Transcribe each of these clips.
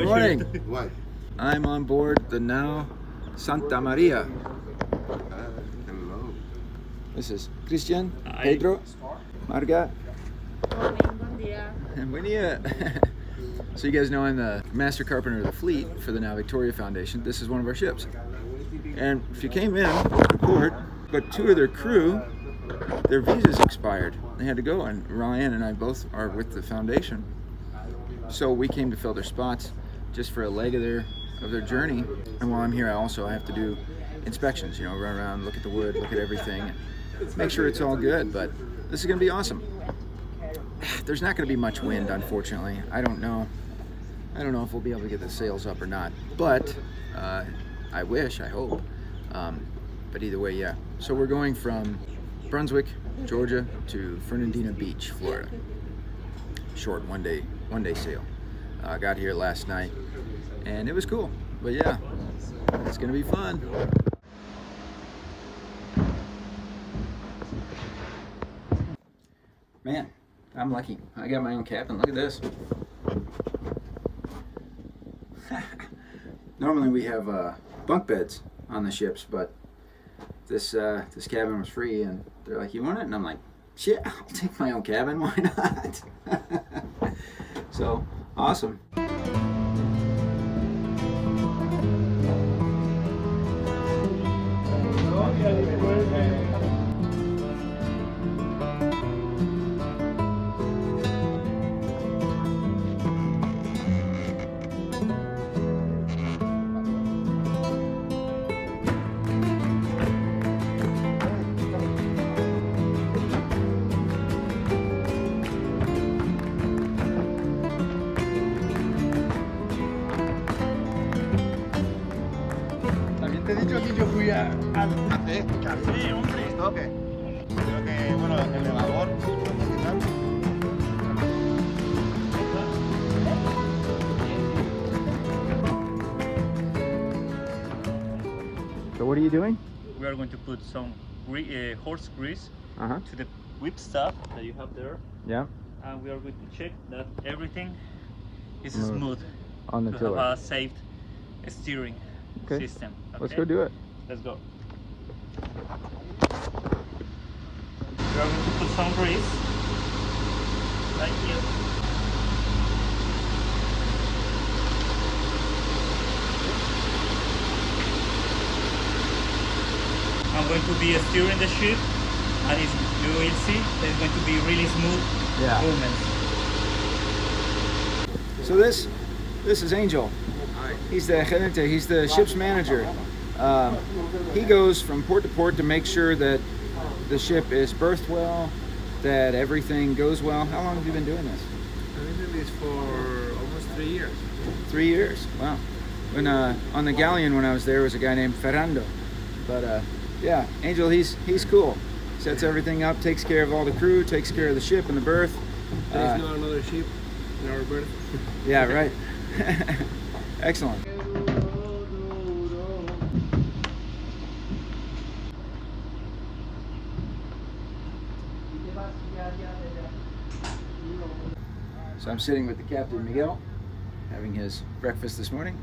morning. What? I'm on board the now Santa Maria. Hello. This is Christian, Pedro, Marga. Buen día. And buen dia. So you guys know I'm the master carpenter of the fleet for the Now Victoria Foundation. This is one of our ships. And if you came in to port, but two of their crew, their visas expired. They had to go, and Ryan and I both are with the foundation. So we came to fill their spots just for a leg of their journey. And while I'm here, I have to do inspections, you know, run around, look at the wood, look at everything, make sure it's all good. But this is gonna be awesome. There's not gonna be much wind, unfortunately. I don't know if we'll be able to get the sails up or not, but I wish, I hope. But either way, yeah. So we're going from Brunswick, Georgia to Fernandina Beach, Florida. Short one day sail. Got here last night and it was cool, but yeah, it's gonna be fun. Man, I'm lucky. I got my own cabin. Look at this. Normally we have bunk beds on the ships, but this cabin was free, and they're like, "You want it?" And I'm like, "Shit, I'll take my own cabin. Why not?" So awesome. Te he dicho que yo fui al ¿Café? café, hombre. Ok. Creo que, bueno, el elevador. So what are you doing? We are going to put some horse grease Uh-huh. to the whip stuff that you have there, Yeah. and we are going to check that everything is Smooth. smooth On the to tiller. have a safe steering Okay. system. Let's Okay? go do it. Let's go. We are going to put some grease right here. I'm going to be steering the ship, and you will see there's going to be really smooth movements. So this is Angel. He's the gerente. He's the ship's manager. He goes from port to port to make sure that the ship is berthed well, that everything goes well. How long have you been doing this? I've been doing this for almost 3 years. 3 years. Wow. When on the galleon when I was there was a guy named Ferrando. But yeah, Angel, he's cool. Sets everything up, takes care of all the crew, takes care of the ship and the berth. There's not another ship in our berth. Yeah, right. Excellent. So I'm sitting with the captain, Miguel, having his breakfast this morning.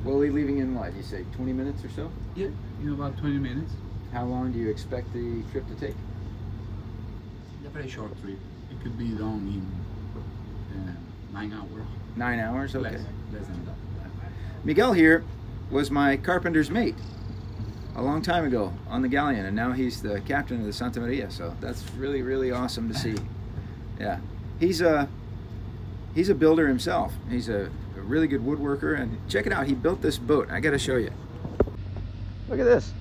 We'll be leaving in, what, you say 20 minutes or so? Yeah, in about 20 minutes. How long do you expect the trip to take? A very short trip. It could be done in 9 hours. 9 hours? Okay. Less than that. Miguel here was my carpenter's mate a long time ago on the galleon, and now he's the captain of the Santa Maria, so that's really, really awesome to see. Yeah. He's a builder himself. He's a really good woodworker, and check it out, he built this boat. I gotta show you. Look at this.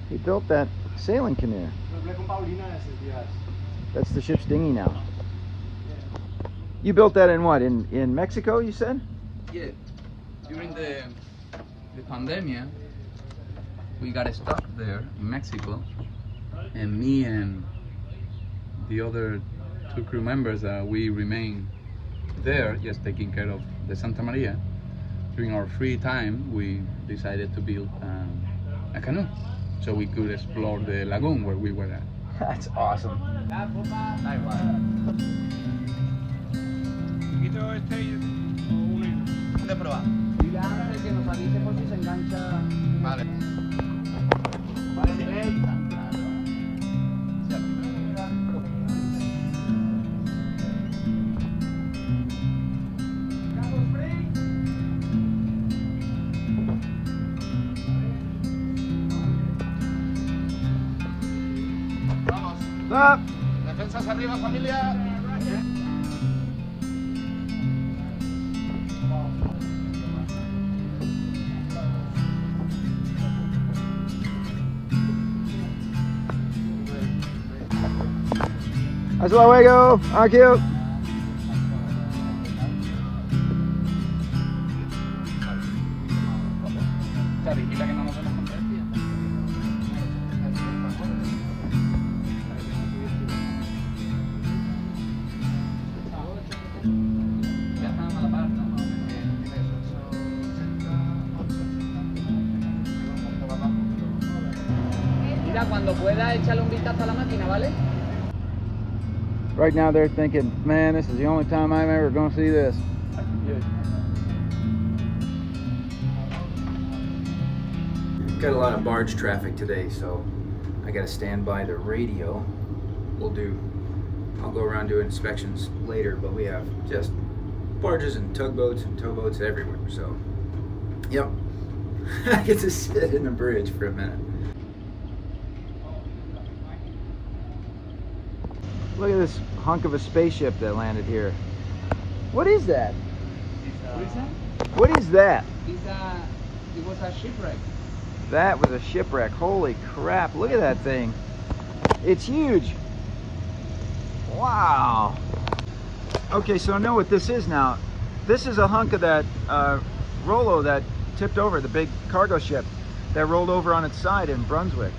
He built that sailing canoe. That's the ship's dinghy now. You built that in what? In Mexico, you said? Yeah, during the pandemic, we got stuck there in Mexico, and me and the other 2 crew members, we remained there just taking care of the Santa Maria. During our free time, we decided to build a canoe so we could explore the lagoon where we were at. That's awesome. puedes probar. Dile a Ángel que nos avise por si se engancha. Vale. Vamos. Stop! Defensas arriba, familia. Hasta luego. Thank you. O sea, vigila que no nos vemos con tres días. Ya están a la par, ¿no? Mira, cuando pueda, échale un vistazo a la máquina, ¿vale? Right now they're thinking, man, this is the only time I'm ever going to see this. Got a lot of barge traffic today, so I got to stand by the radio. I'll go around doing inspections later, but we have just barges and tugboats and towboats everywhere, so yep. I get to sit in the bridge for a minute. Look at this hunk of a spaceship that landed here. What is that? What is that? What is that? It was a shipwreck. That was a shipwreck. Holy crap, look at that thing. It's huge. Wow. Okay, so I know what this is now. This is a hunk of that Rollo that tipped over, the big cargo ship that rolled over on its side in Brunswick.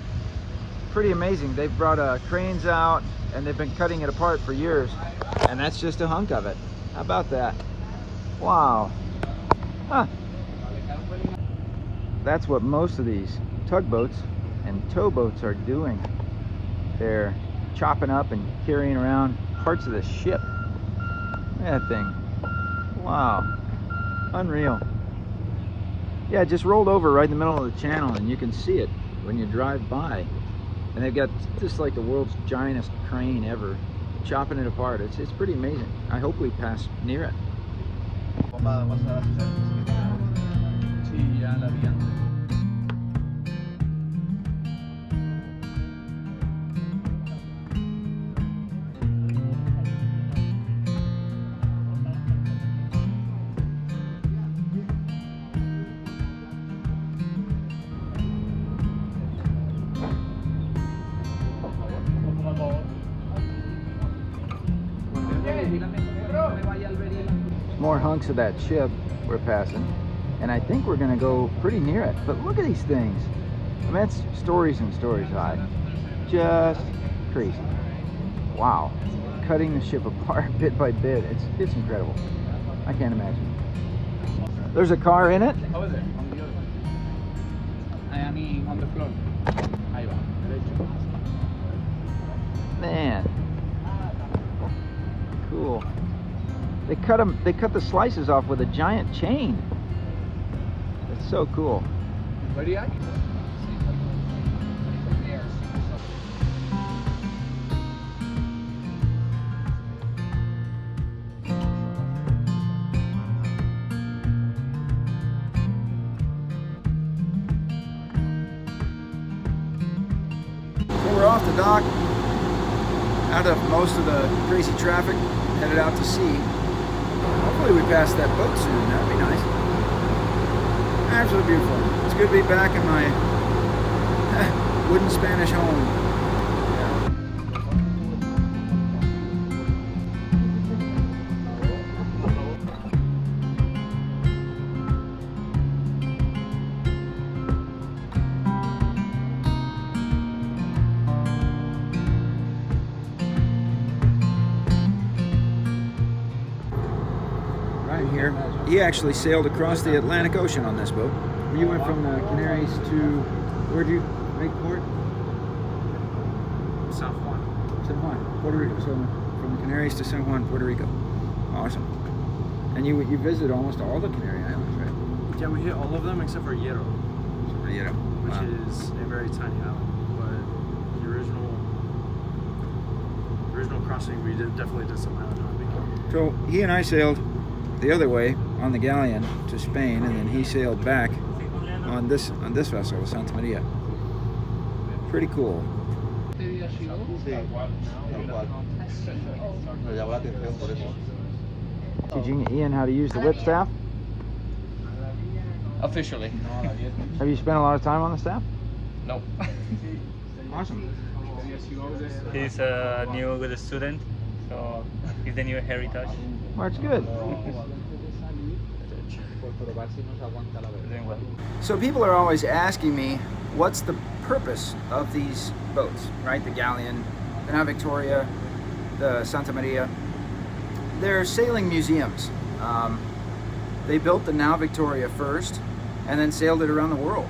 Pretty amazing. They've brought cranes out and they've been cutting it apart for years. And that's just a hunk of it. How about that? Wow. Huh. That's what most of these tugboats and towboats are doing. They're chopping up and carrying around parts of the ship. Look at that thing. Wow. Unreal. Yeah, it just rolled over right in the middle of the channel and you can see it when you drive by. And they've got just like the world's giantest crane ever chopping it apart. It's pretty amazing. I hope we pass near it. Sí, ya la vi antes. More hunks of that ship we're passing, and I think we're gonna go pretty near it. But look at these things. I mean, that's stories and stories high. Just crazy. Wow. Cutting the ship apart bit by bit. It's incredible. I can't imagine. There's a car in it? Over there, on the other one. I mean, on the floor. Ahí va, derecho. Man. Cool. They cut the slices off with a giant chain. It's so cool. Where do you like? So we're off the dock, out of most of the crazy traffic, headed out to sea. Hopefully we pass that boat soon. That'd be nice. Absolutely beautiful. It's good to be back in my wooden Spanish home. Here. He actually sailed across the Atlantic Ocean on this boat. You went from the Canaries to, where'd you make port? San Juan. San Juan, Puerto Rico. So from the Canaries to San Juan, Puerto Rico. Awesome. And you visit almost all the Canary Islands, right? Yeah, we hit all of them except for Hierro, which is a very tiny island. But the original crossing, we definitely did some island hopping. So he and I sailed the other way on the galleon to Spain, and then he sailed back on this vessel, the Santa Maria. Pretty cool. Teaching Ian how to use the whip staff? Officially. Have you spent a lot of time on the staff? No. Awesome. He's a new good student, so he's the new heritage. Well, that's good. Doing well. So people are always asking me, what's the purpose of these boats, right? The galleon, the Nau Victoria, the Santa Maria. They're sailing museums. They built the Nau Victoria first and then sailed it around the world.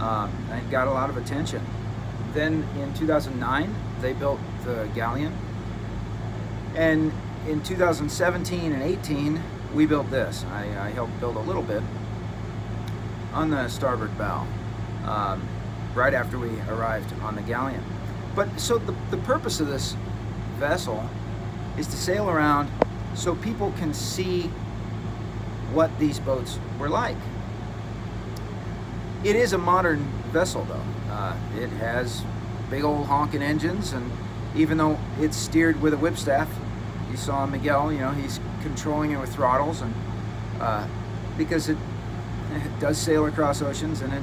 And got a lot of attention. Then in 2009, they built the galleon. And in 2017 and 18, we built this. I helped build a little bit on the starboard bow, right after we arrived on the galleon. But so the purpose of this vessel is to sail around so people can see what these boats were like. It is a modern vessel though. It has big old honking engines, and even though it's steered with a whip staff, you saw Miguel, you know, he's controlling it with throttles, and because it does sail across oceans and it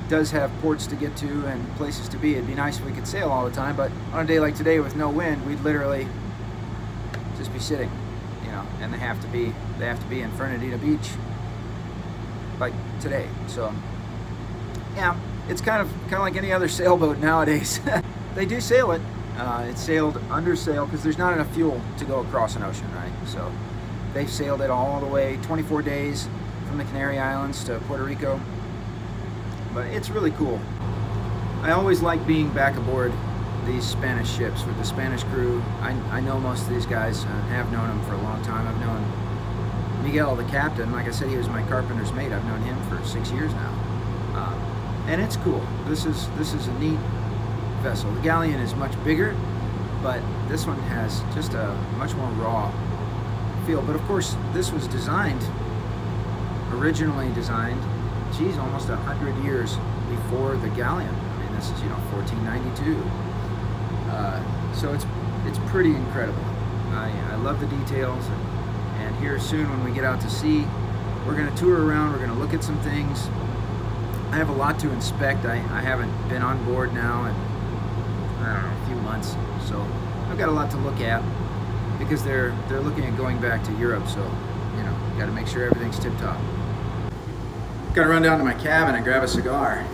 does have ports to get to and places to be. It'd be nice if we could sail all the time, but on a day like today with no wind, we'd literally just be sitting, you know, and they have to be in Fernandina Beach like today. So yeah, it's kind of like any other sailboat nowadays. They do sail it. It's sailed under sail because there's not enough fuel to go across an ocean, right? So they've sailed it all the way 24 days from the Canary Islands to Puerto Rico. But it's really cool. I always like being back aboard these Spanish ships with the Spanish crew. I know most of these guys, have known them for a long time. I've known Miguel, the captain. Like I said, he was my carpenter's mate. I've known him for 6 years now. And it's cool. This is a neat vessel. The galleon is much bigger, but this one has just a much more raw feel. But of course, this was originally designed, geez, almost 100 years before the galleon. I mean, this is, you know, 1492. So it's pretty incredible. I love the details, and here soon when we get out to sea, we're going to tour around, we're going to look at some things. I have a lot to inspect. I haven't been on board now in, I don't know, a few months, so I've got a lot to look at because they're looking at going back to Europe, so, you know, got to make sure everything's tip-top. Got to run down to my cabin and grab a cigar.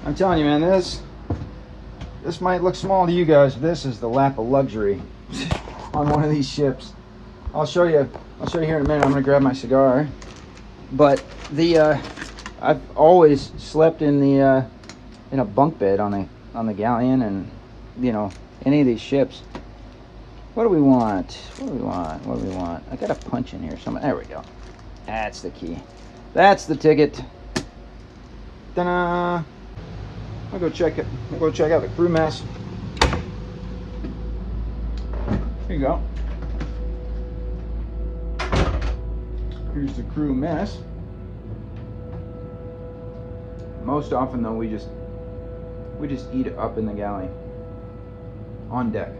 I'm telling you, man, this might look small to you guys, but this is the lap of luxury on one of these ships. I'll show you here in a minute. I'm gonna grab my cigar. But I've always slept in a bunk bed on the galleon, and you know, any of these ships. What do we want? I got a punch in here somewhere. There we go. That's the key. That's the ticket. Ta-da! I'll go check it. I'll go check out the crew mess. Here you go. Here's the crew mess. Most often though, we just eat it up in the galley on deck.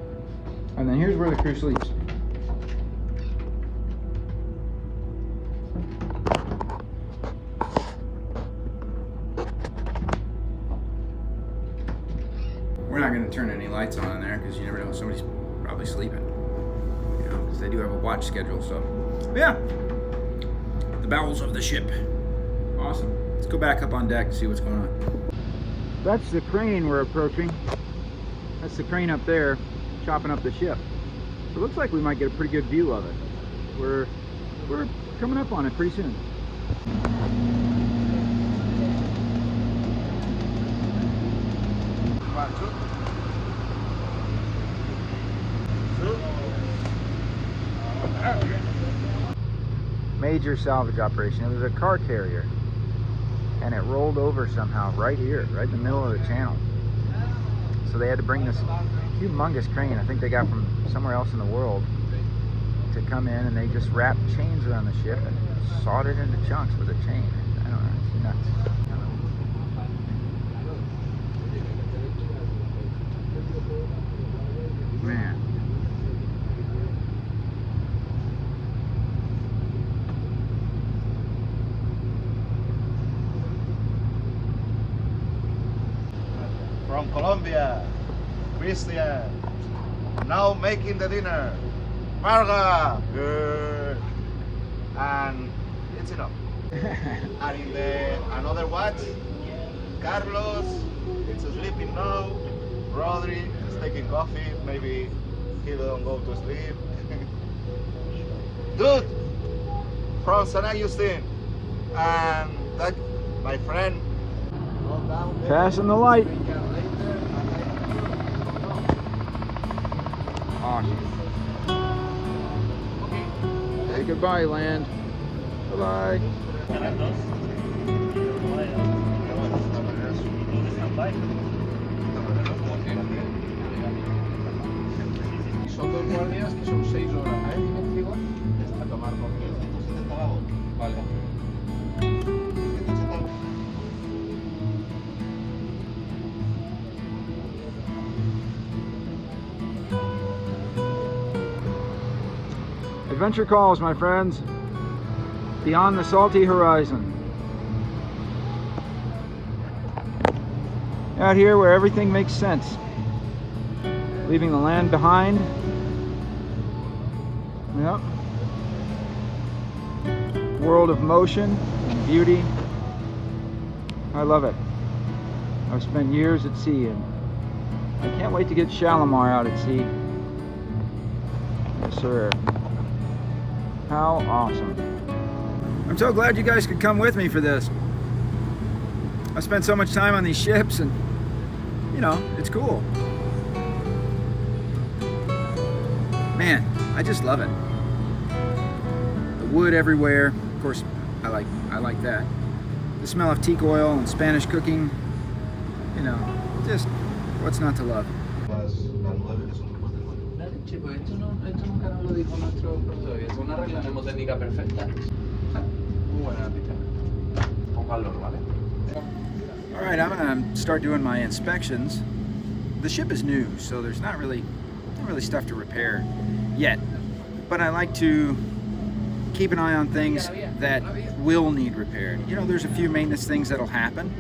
And then here's where the crew sleeps. We're not going to turn any lights on in there because you never know, somebody's probably sleeping. You know, because they do have a watch schedule. So, yeah, the bowels of the ship. Awesome. Let's go back up on deck and see what's going on. That's the crane we're approaching. That's the crane up there, chopping up the ship. So it looks like we might get a pretty good view of it. We're coming up on it pretty soon. Major salvage operation. It was a car carrier, and it rolled over somehow right here, right in the middle of the channel. So they had to bring this humongous crane, I think they got from somewhere else in the world, to come in, and they just wrapped chains around the ship and sawed it into chunks with a chain. I don't know, it's nuts. Man. From Colombia, Christian, now making the dinner. Marga, good. And it's enough. And in the another watch, Carlos, it's sleeping now. Rodri is taking coffee. Maybe he don't go to sleep. Dude, from San Agustin, and that my friend. Passing the light. Awesome. Say goodbye, land. Bye-bye. Son 2 guardias que son 6 horas, ¿eh? A tomar por kilo. Vale. Adventure calls, my friends. Beyond the salty horizon. Out here where everything makes sense. Leaving the land behind. Yep. World of motion and beauty. I love it. I've spent years at sea, and I can't wait to get Shalimar out at sea. Yes, sir. How awesome. I'm so glad you guys could come with me for this. I spent so much time on these ships, and you know, it's cool. Man, I just love it. The wood everywhere. Of course, I like that. The smell of teak oil and Spanish cooking. You know, just what's not to love? Pues esto nunca nos lo dijo nuestro profesor. Es una regla mnemotécnica perfecta. Muy buena pista. Con calor, ¿vale? All right, I'm gonna start doing my inspections. The ship is new, so there's not really stuff to repair yet. But I like to keep an eye on things that will need repaired. You know, there's a few maintenance things that'll happen.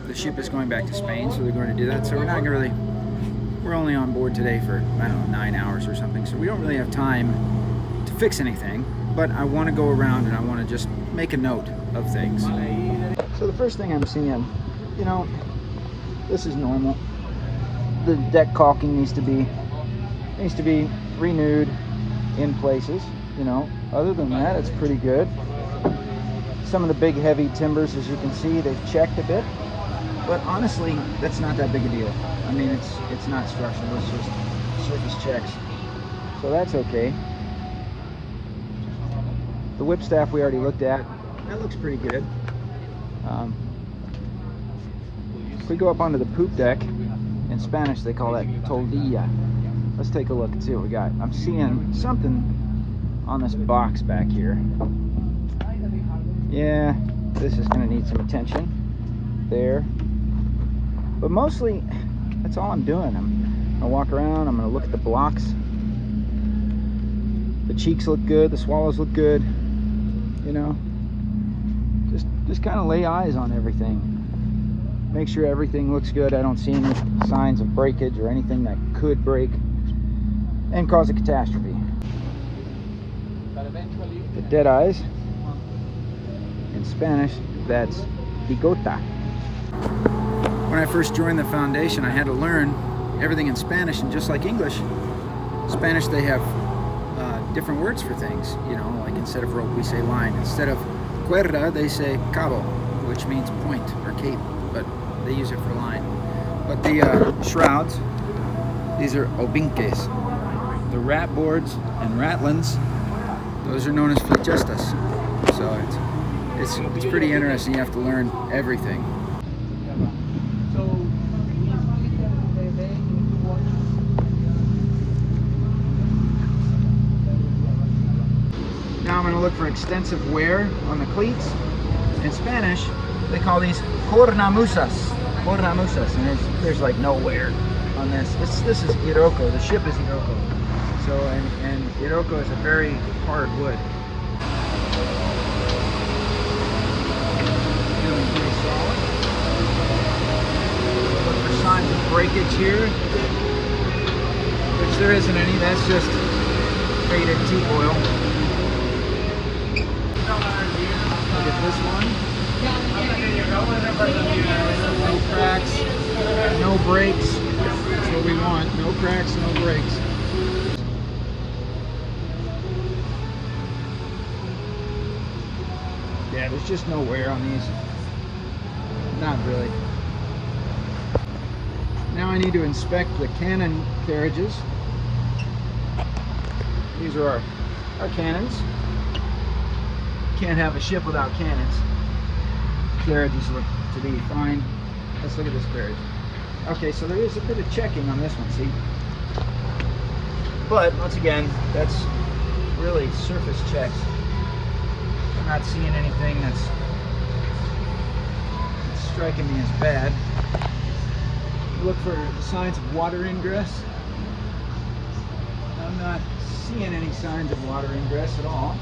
The ship is going back to Spain, so they're going to do that. So we're not really. We're only on board today for, I don't know, 9 hours or something, so we don't really have time to fix anything, but I want to go around and I want to just make a note of things. So the first thing I'm seeing, you know, this is normal. The deck caulking needs to be renewed in places, you know. Other than that, it's pretty good. Some of the big heavy timbers, as you can see, they've checked a bit. But honestly, that's not that big a deal. I mean, it's not structural, it's just surface checks. So that's okay. The whip staff we already looked at. That looks pretty good. If we go up onto the poop deck, in Spanish they call that toldilla. Let's take a look and see what we got. I'm seeing something on this box back here. Yeah, this is going to need some attention. There. But mostly, that's all I'm doing. I'm gonna walk around, I'm gonna look at the blocks. The cheeks look good, the swallows look good. You know, just kind of lay eyes on everything. Make sure everything looks good. I don't see any signs of breakage or anything that could break and cause a catastrophe. The dead eyes, in Spanish, that's bigota. When I first joined the foundation, I had to learn everything in Spanish, and just like English, Spanish, they have different words for things. You know, like instead of rope, we say line. Instead of cuerda, they say cabo, which means point or cape, but they use it for line. But the shrouds, these are obinques. the rat boards and ratlins, those are known as fleechestas. So it's pretty interesting. You have to learn everything. Now I'm going to look for extensive wear on the cleats. In Spanish, they call these cornamusas. Cornamusas, and there's like no wear on this. This is Iroko. The ship is Iroko. So and Iroko is a very hard wood. Feeling pretty solid. Look for signs of breakage here, which there isn't any. That's just faded teak oil. Look at this one. No cracks, no breaks. That's what we want. No cracks, no breaks. Yeah, there's just no wear on these. Not really. Now I need to inspect the cannon carriages. These are our cannons. Can't have a ship without cannons. Carriages look to be fine. Let's look at this carriage. Okay, so there is a bit of checking on this one, see? But once again, that's really surface checks. I'm not seeing anything that's striking me as bad. Look for signs of water ingress. I'm not seeing any signs of water ingress at all.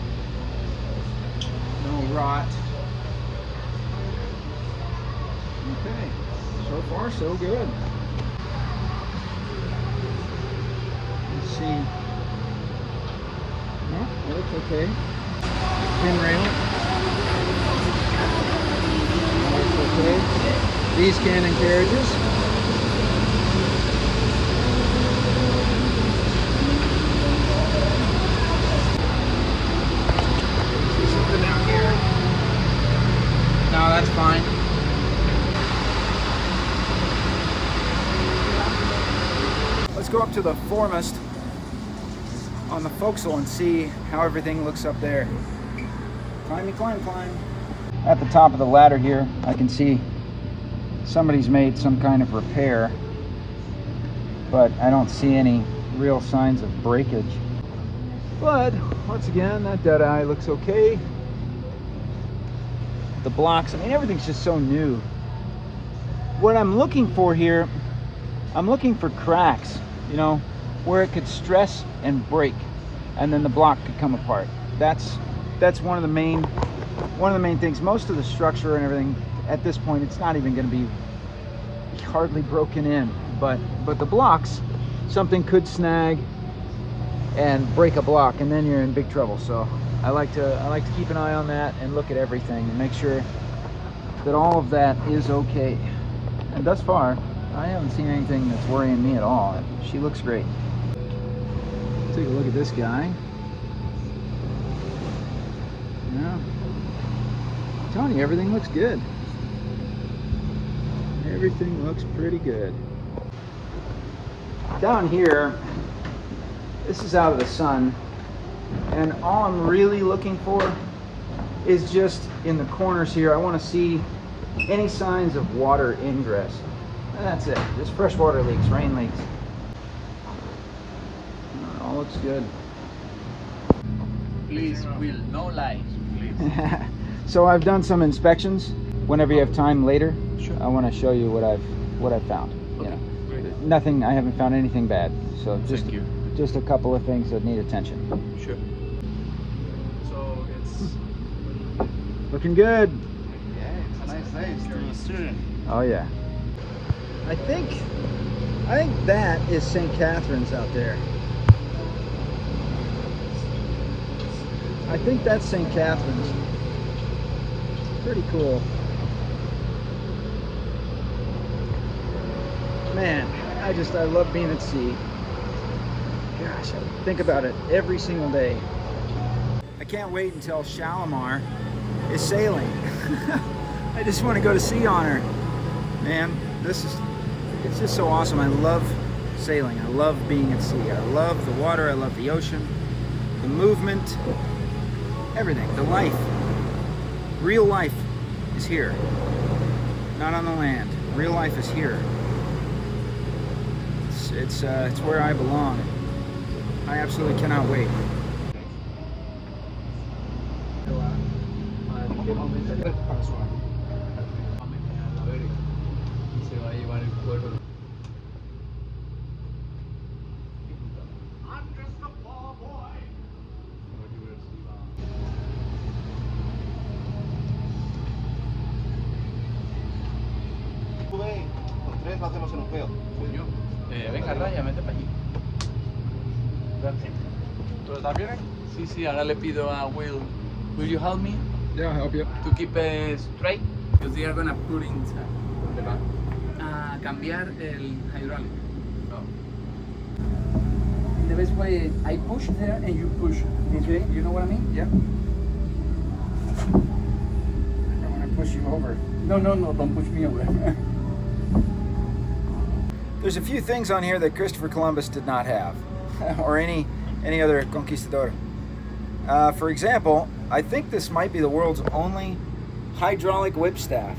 No rot. Okay, so far so good. Let's see. No, it looks okay. Pin rail. Looks okay. These cannon carriages. See something down here? No, that's fine. Let's go up to the foremast on the forecastle and see how everything looks up there. Climb, climb, climb. At the top of the ladder here, I can see somebody's made some kind of repair, but I don't see any real signs of breakage. But once again, that dead eye looks okay. The blocks, I mean, everything's just so new. What I'm looking for here, I'm looking for cracks, you know, where it could stress and break, and then the block could come apart. That's one of the main things. Most of the structure and everything at this point, it's not even going to be hardly broken in, but the blocks, something could snag and break a block, and then you're in big trouble. So I like to keep an eye on that and look at everything and make sure that all of that is okay. And thus far, I haven't seen anything that's worrying me at all. She looks great. Take a look at this guy. Yeah, I'm telling you, everything looks good. Everything looks pretty good. Down here, this is out of the sun, and all I'm really looking for is just in the corners here. I want to see any signs of water ingress. And that's it. Just freshwater leaks, rain leaks. It all looks good. Please, Will, no lies, please. So I've done some inspections. Whenever you have time later, Sure. I want to show you what I've found. Okay, You know, great. nothing. I haven't found anything bad. So Thank you. just a couple of things that need attention. Sure. So it's Looking good. Yeah, it's a nice day. It's to a student. Oh yeah. I think that is St. Catherine's out there. I think that's St. Catherine's. Pretty cool. Man, I love being at sea. Gosh, I think about it every single day. I can't wait until Shalimar is sailing. I just want to go to sea on her. Man, it's just so awesome. I love sailing. I love being at sea. I love the water. I love the ocean, the movement, everything, the life. Real life is here, not on the land. Real life is here. It's where I belong. I absolutely cannot wait. Los tres lo hacemos en un peo. Venga, Raya, mete para allí. ¿Todo está bien? Sí, sí, ahora le pido a Will. Will you help me Yeah, I'll help you. to keep it straight? Because they are gonna put inside. Cambiar el hydraulic. The best way, I push there and you push. Okay, you know what I mean? Yeah. I want to push you over. No, don't push me over. There's a few things on here that Christopher Columbus did not have, or any other conquistador. For example, I think this might be the world's only hydraulic whip staff.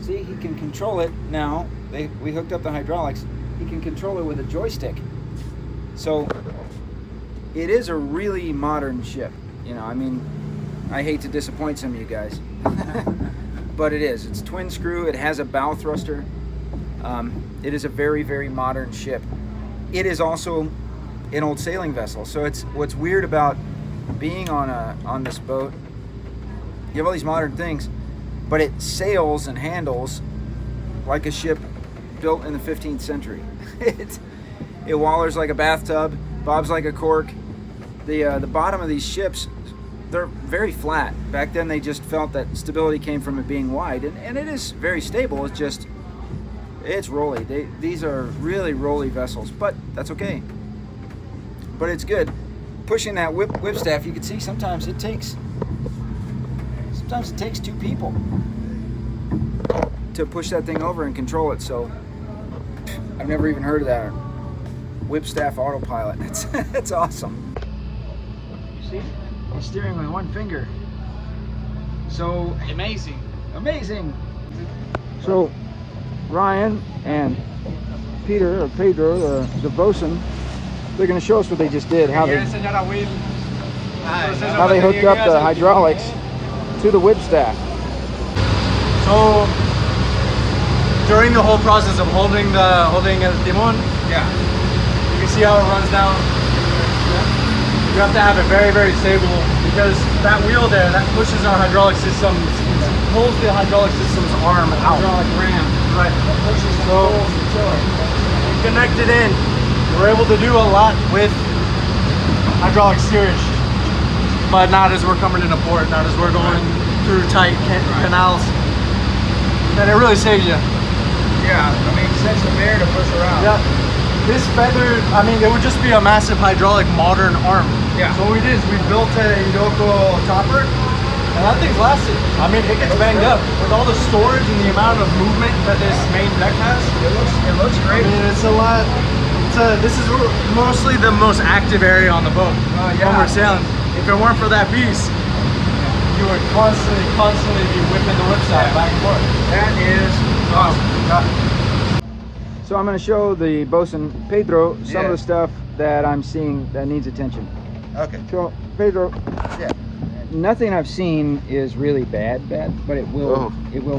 See, he can control it now. We hooked up the hydraulics. He can control it with a joystick. So it is a really modern ship. You know, I mean, I hate to disappoint some of you guys, but it is. It's twin screw. It has a bow thruster. It is a very, very modern ship. It is also an old sailing vessel. So it's what's weird about being on this boat. You have all these modern things, but it sails and handles like a ship built in the 15th century. It wallers like a bathtub, bobs like a cork. The bottom of these ships, they're very flat. Back then they just felt that stability came from it being wide, and it is very stable. It's just, it's rolly. These are really rolly vessels, but that's okay. But it's good. Pushing that whip staff, you can see sometimes it takes two people to push that thing over and control it. So I've never even heard of that. Whip staff autopilot. It's awesome. You see? I'm steering with one finger. So Amazing. amazing. So Ryan and Peter, or Pedro, the bosun, they're going to show us what they just did, how they hooked up the hydraulics to the whip staff. So during the whole process of holding el timon, you can see how it runs down. You have to have it very, very stable, because that wheel there, that pushes our hydraulic system, pulls the hydraulic system's arm out. Hydraulic ram. Right. So we connected in. We're able to do a lot with hydraulic steerage, but not as we're coming into port, not as we're going through tight canals. And it really saves you. Yeah, I mean, it sets the bear to push around. Yeah. This feather, I mean, it would just be a massive hydraulic modern arm. Yeah. So what we did is we built a Yoko topper, and that thing's lasted. I mean, it gets banged up with all the storage and the amount of movement that this main deck has. It looks great. I mean, it's a lot. This is mostly the most active area on the boat when we're sailing. If it weren't for that piece, you would constantly be whipping the whip staff back and forth. That is awesome. So I'm going to show the bosun Pedro some of the stuff that I'm seeing that needs attention. Okay. So Pedro, Yeah. nothing I've seen is really bad, but it will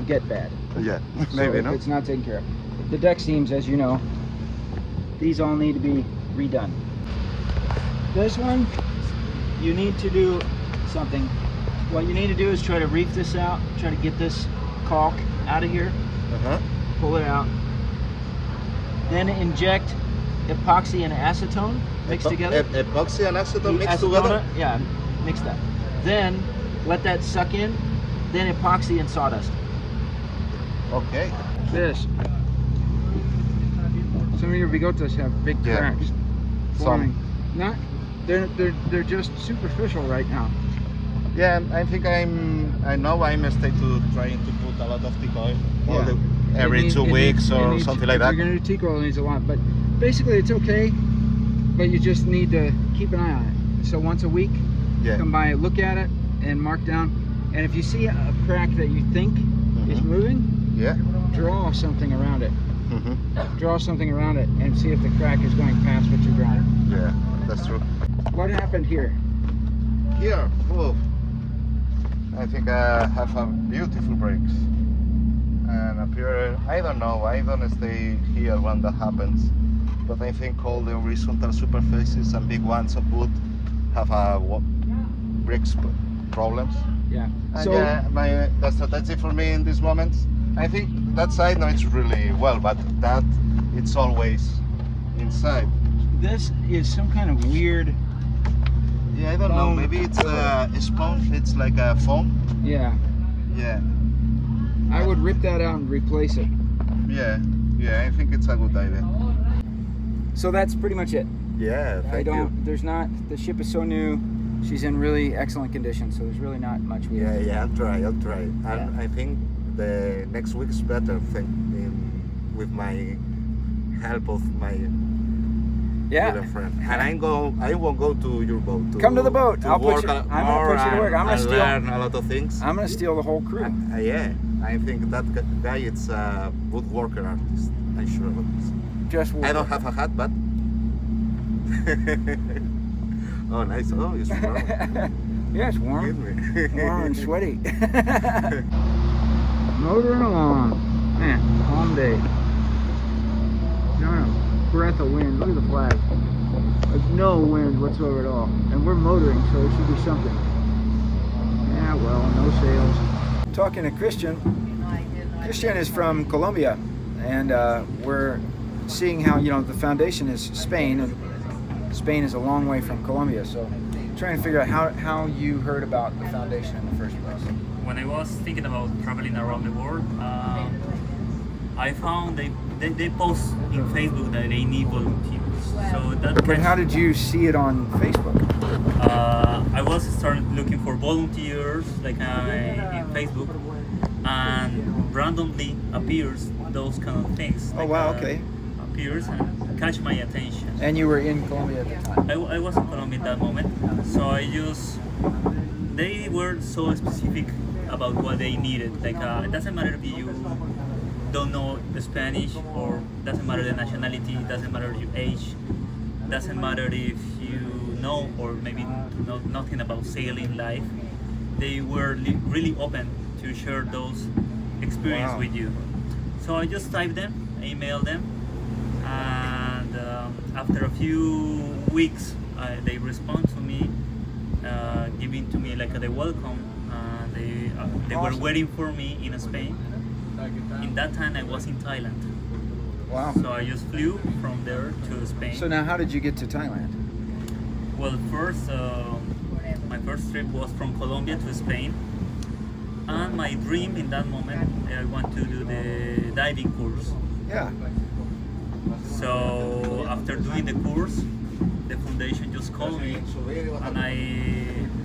get bad. Yeah. So Maybe, if no? it's not taken care of. The deck seams, as you know, these all need to be redone. This one, you need to do something. What you need to do is try to reef this out, try to get this caulk out of here, pull it out, then inject epoxy and acetone mixed together. Epoxy and acetone mixed Acetone, together? yeah, mix that. Then let that suck in, then epoxy and sawdust. Okay. This. Some of your bigotas have big cracks forming. Not, they're just superficial right now. Yeah, I think I know I'm a state to trying to put a lot of teak oil every 2 weeks or something like that. If you're gonna do teak oil, it needs a lot, but basically it's okay, but you just need to keep an eye on it. So once a week, come by, look at it, and mark down. And if you see a crack that you think is moving, draw something around it. Draw something around it and see if the crack is going past what you're drawing. Yeah, that's true. What happened here? Here, oh, I think I have a beautiful brakes. And up here, I don't know, I don't stay here when that happens. But I think all the horizontal superfaces and big ones of wood have brakes problems. Yeah. And So the strategy for me in this moment, I think that side, no, it's really well, but that it's always inside. this is some kind of weird. Yeah, I don't know. Maybe it's a sponge. It's like a foam. Yeah. Yeah. I would rip that out and replace it. Yeah. Yeah. I think it's a good idea. So that's pretty much it. Yeah. Thank you. There's not. The ship is so new. She's in really excellent condition. So there's really not much we. Yeah. I'll try. And Yeah. I think the next week's better. With my help of my little friend. And I won't go to your boat. Come to the boat. I'm gonna put you to work. I'm gonna steal. Learn a lot of things. I'm gonna steal the whole crew. Yeah. I think that guy is a woodworker artist. I'm sure about this. Just I don't have a hat, but. Oh, nice. Oh, it's warm. Yeah, it's warm. Give me. Warm and sweaty. Motoring along. Man, calm day. Not a breath of wind. Look at the flag. There's no wind whatsoever at all. And we're motoring, so it should be something. Yeah, well, no sails. Talking to Christian. Christian is from Colombia, and we're seeing how, you know, the foundation is Spain, and Spain is a long way from Colombia, so trying to figure out how you heard about the foundation in the first place. When I was thinking about traveling around the world, I found they post in Facebook that they need volunteers. So that. But how did you see it on Facebook? I was started looking for volunteers like in Facebook, and randomly appears those kind of things. Oh like, wow, okay. Appears and catch my attention. And you were in Colombia at the time? I was in Colombia at that moment, so I just, they were so specific about what they needed. Like it doesn't matter if you don't know the Spanish, or doesn't matter the nationality, doesn't matter your age, doesn't matter if you know or maybe know nothing about sailing life. They were really open to share those experiences with you. So I just typed them, emailed them, and after a few weeks they respond to me, giving to me like the welcome. They were waiting for me in Spain. In that time I was in Thailand. Wow. So I just flew from there to Spain. So now how did you get to Thailand? Well, first, my first trip was from Colombia to Spain. And my dream in that moment, I want to do the diving course. Yeah. So after doing the course, the foundation just called me, and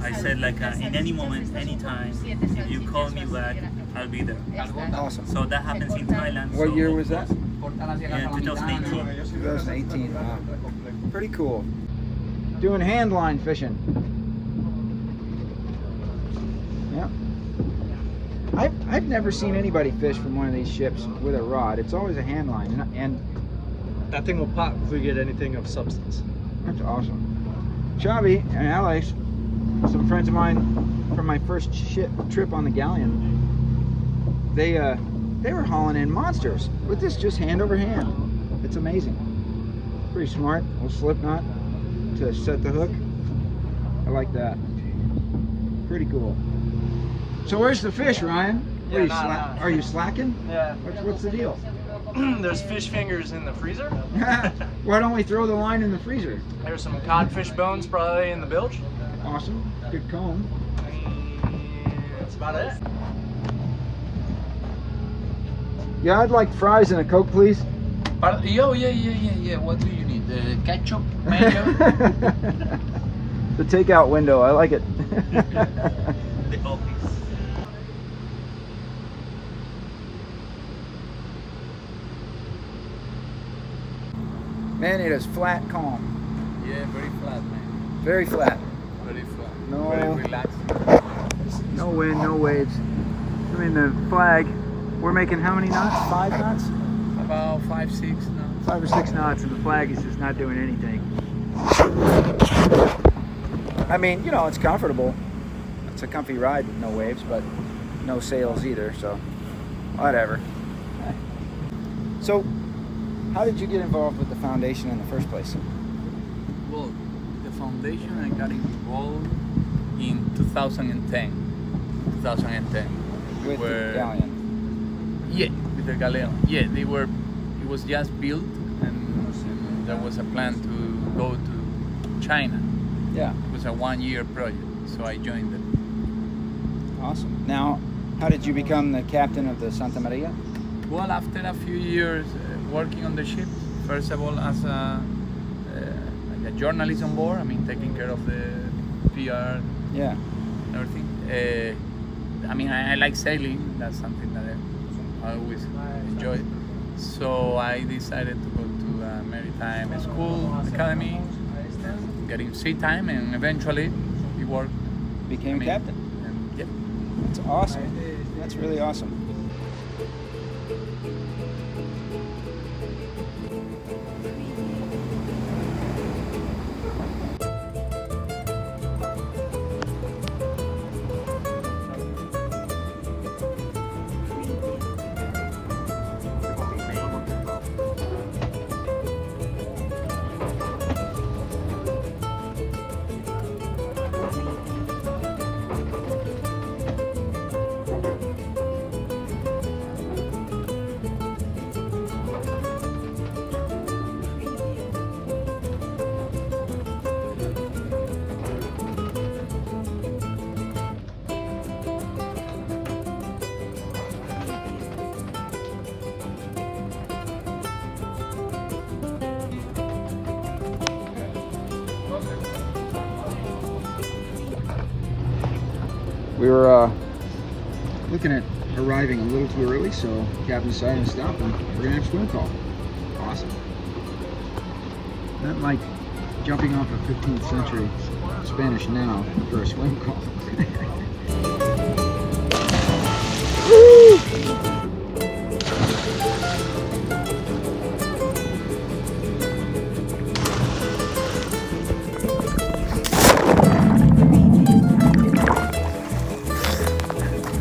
I said like in any moment, anytime, if you call me back, I'll be there. Awesome. So that happens in Thailand. What so year was that? In 2018. 2018. Wow. Pretty cool. Doing hand line fishing. Yeah. I've never seen anybody fish from one of these ships with a rod. It's always a hand line, and That thing will pop if we get anything of substance. that's awesome. Chavi and Alex, some friends of mine from my first trip on the galleon, they were hauling in monsters with this just hand over hand. It's amazing. Pretty smart. Little slip knot to set the hook. I like that. Pretty cool. So where's the fish, Ryan? Are you slacking? Yeah. What's the deal? There's fish fingers in the freezer. Why don't we throw the line in the freezer? There's some codfish bones probably in the bilge. Awesome. Good comb. That's about it. Yeah, I'd like fries and a Coke, please. Yeah. What do you need? Ketchup, mayo? The takeout window, I like it. The office. Man, it is flat calm. Yeah, very flat, man. Very flat. Very flat. No. Very relaxed. No wind, no waves. I mean, the flag, we're making how many knots? 5 knots? About 5, 6 knots. 5 or 6 knots, and the flag is just not doing anything. I mean, you know, it's comfortable. It's a comfy ride with no waves, but no sails either, so whatever. So, how did you get involved with the foundation in the first place? Well, the foundation, I got involved in 2010. 2010. With the galleon? Yeah, with the galleon. Yeah, it was just built, and there was a plan to go to China. Yeah. It was a 1-year project, so I joined them. Awesome. Now, how did you become the captain of the Santa Maria? Well, after a few years working on the ship, first of all as like a journalist on board, I mean taking care of the PR, yeah, and everything. I mean, I like sailing. That's something that I always enjoyed. So I decided to go to a maritime school academy, and getting sea time, and eventually we worked. Became captain. And, yeah. That's awesome. That's really awesome. We were looking at arriving a little too early, so Captain decided to stop, and we're gonna have a swim call. Awesome. Not like jumping off a 15th century Spanish now for a swim call. Woo!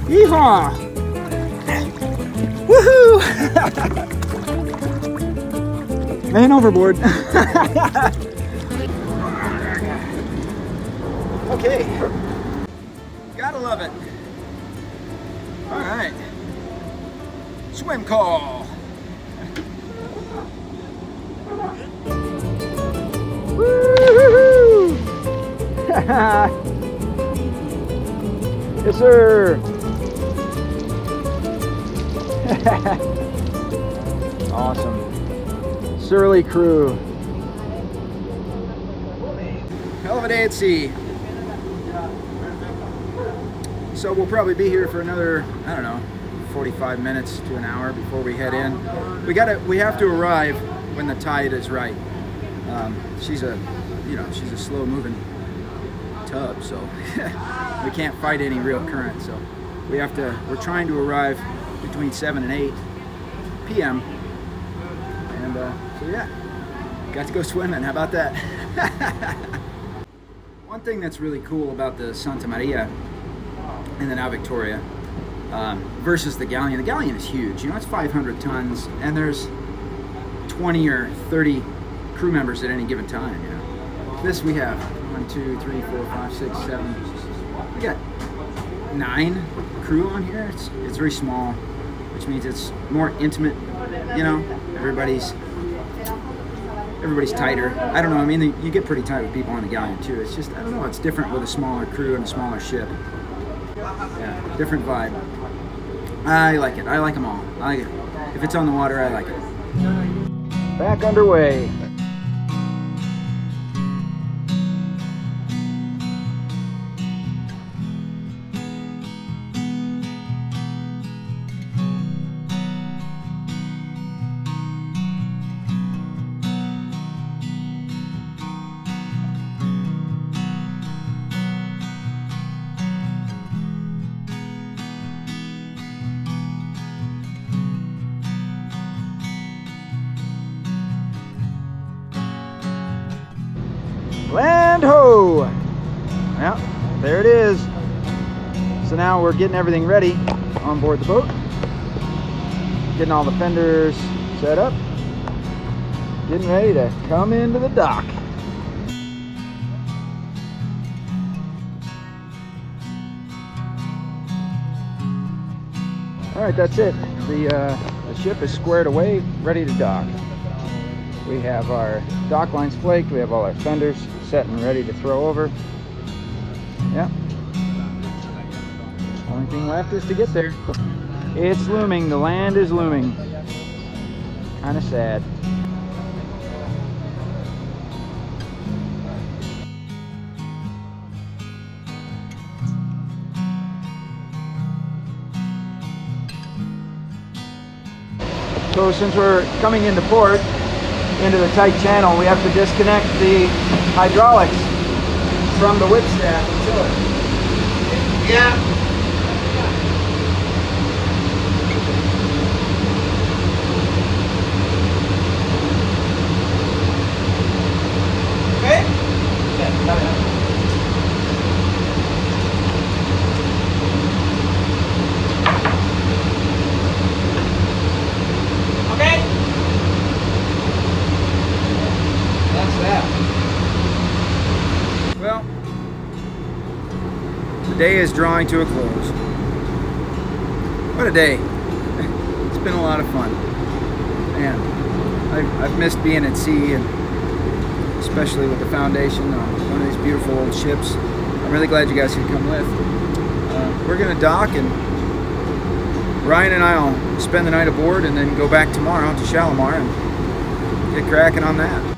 Yeehaw! Woohoo! Man overboard. Okay. Gotta love it. All right. Swim call. Woo-hoo-hoo! Yes, sir. Awesome. Surly crew. Hell of a day at sea. So we'll probably be here for another, I don't know, 45 minutes to an hour before we head in. We have to arrive when the tide is right. She's a slow moving tub, so we can't fight any real current. So we're trying to arrive between 7 and 8 p.m. And so yeah, got to go swimming. How about that? One thing that's really cool about the Santa Maria and the Nau Victoria versus the galleon. The galleon is huge. You know, it's 500 tons, and there's 20 or 30 crew members at any given time. You know, this we have 1, 2, 3, 4, 5, 6, 7. We got 9 crew on here. It's very small, which means it's more intimate. You know, everybody's tighter. I don't know. I mean, you get pretty tight with people on the galleon too. It's just, I don't know. It's different with a smaller crew and a smaller ship. Yeah, different vibe. I like it. I like them all. I like it. If it's on the water, I like it. Back underway. there it is. So now we're getting everything ready on board the boat. Getting all the fenders set up. Getting ready to come into the dock. All right, that's it. The ship is squared away, ready to dock. We have our dock lines flaked. We have all our fenders set and ready to throw over. Yeah. Only thing left is to get there. It's looming. The land is looming. Kind of sad. So since we're coming into port, into the tight channel, we have to disconnect the hydraulics from the whip staff and tiller. Yeah. Well, the day is drawing to a close. What a day. It's been a lot of fun. Man, I've missed being at sea, and especially with the Foundation on one of these beautiful old ships. I'm really glad you guys could come with. We're gonna dock, and Ryan and I will spend the night aboard and then go back tomorrow to Shalimar and get cracking on that.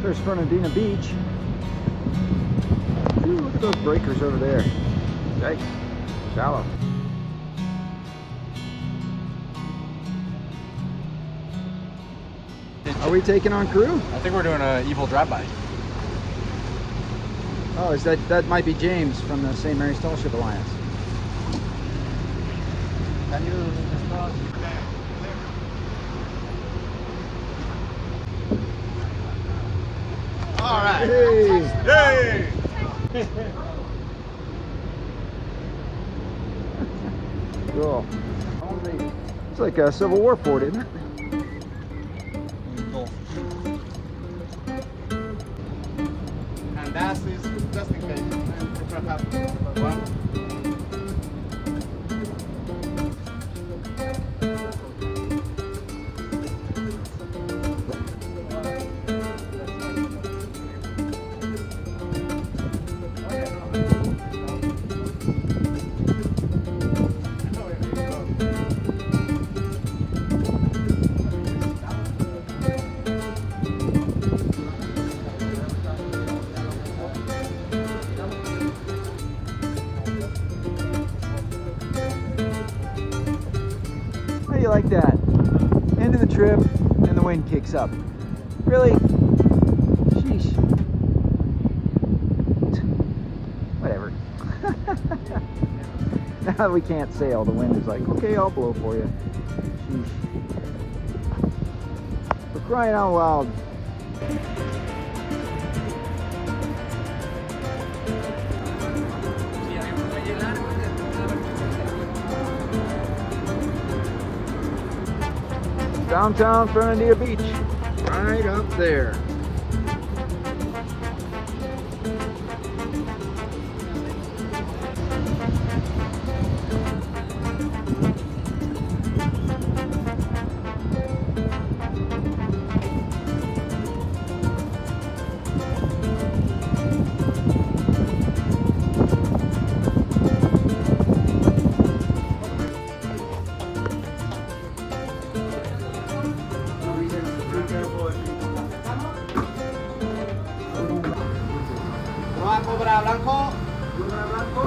There's Fernandina Beach. Ooh, look at those breakers over there. Yikes, shallow. Are we taking on crew? I think we're doing an evil drive-by. Oh, is that might be James from the St. Mary's Fellowship Alliance. Can you all right. Hey! Hey! Cool. It's like a Civil War fort, isn't it? And that is just in case. If I have one. How do you like that? End of the trip and the wind kicks up. Really? Sheesh. Whatever. Now that we can't sail, the wind is like, okay, I'll blow for you. Sheesh. crying out loud. Downtown Fernandina Beach, right up there. Cobra blanco. Cobra blanco.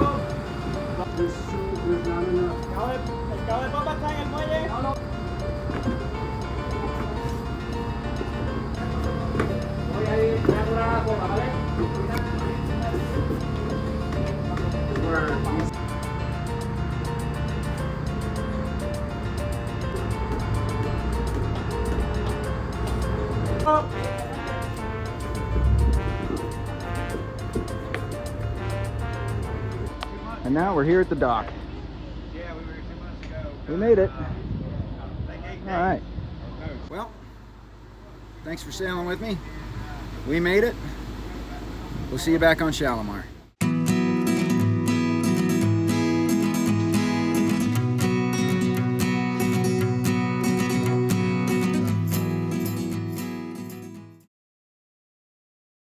This soup is not enough. El cabo de papa está en el muelle. Voy a ir a cobrar la copa, ¿vale? And now we're here at the dock. Yeah, we were here 2 months ago. We made it. All right. Well, thanks for sailing with me. We made it. We'll see you back on Shalimar.